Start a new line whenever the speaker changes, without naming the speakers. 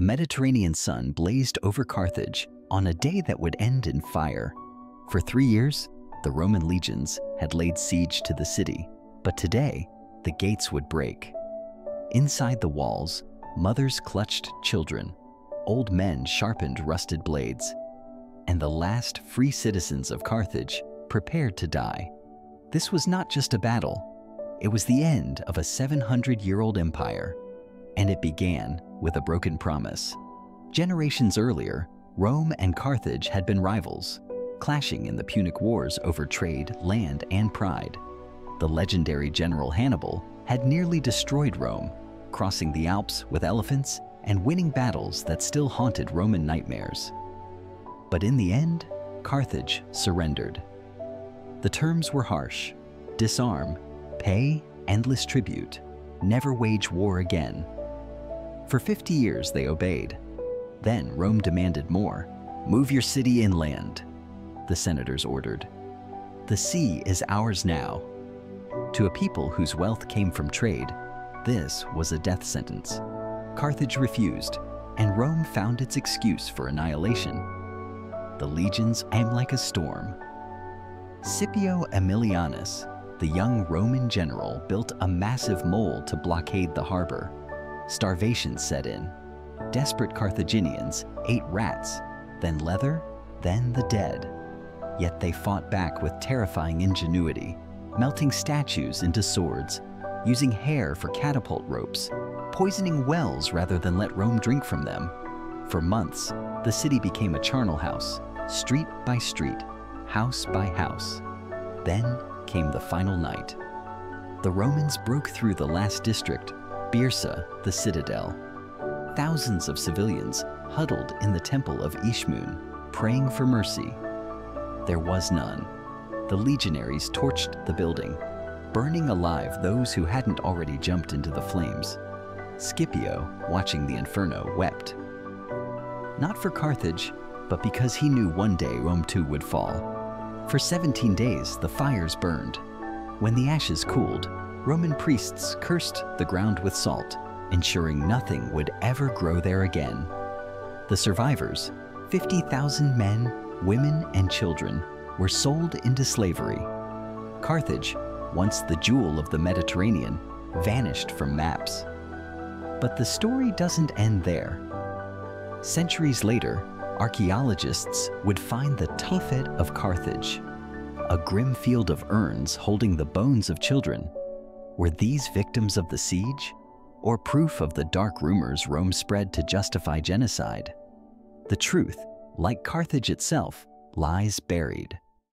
The Mediterranean sun blazed over Carthage on a day that would end in fire. For 3 years, the Roman legions had laid siege to the city, but today, the gates would break. Inside the walls, mothers clutched children, old men sharpened rusted blades, and the last free citizens of Carthage prepared to die. This was not just a battle, it was the end of a 700-year-old empire, and it began with a broken promise. Generations earlier, Rome and Carthage had been rivals, clashing in the Punic Wars over trade, land, and pride. The legendary general Hannibal had nearly destroyed Rome, crossing the Alps with elephants and winning battles that still haunted Roman nightmares. But in the end, Carthage surrendered. The terms were harsh: disarm, pay endless tribute, never wage war again. For 50 years they obeyed. Then Rome demanded more. Move your city inland, the senators ordered. The sea is ours now. To a people whose wealth came from trade, this was a death sentence. Carthage refused, and Rome found its excuse for annihilation. The legions came like a storm. Scipio Aemilianus, the young Roman general, built a massive mole to blockade the harbor. Starvation set in. Desperate Carthaginians ate rats, then leather, then the dead. Yet they fought back with terrifying ingenuity, melting statues into swords, using hair for catapult ropes, poisoning wells rather than let Rome drink from them. For months, the city became a charnel house, street by street, house by house. Then came the final night. The Romans broke through the last district, Byrsa, the citadel. Thousands of civilians huddled in the temple of Ishmun, praying for mercy. There was none. The legionaries torched the building, burning alive those who hadn't already jumped into the flames. Scipio, watching the inferno, wept. Not for Carthage, but because he knew one day Rome too would fall. For 17 days, the fires burned. When the ashes cooled, Roman priests cursed the ground with salt, ensuring nothing would ever grow there again. The survivors, 50,000 men, women, and children, were sold into slavery. Carthage, once the jewel of the Mediterranean, vanished from maps. But the story doesn't end there. Centuries later, archaeologists would find the tophet of Carthage, a grim field of urns holding the bones of children. Were these victims of the siege, or proof of the dark rumors Rome spread to justify genocide? The truth, like Carthage itself, lies buried.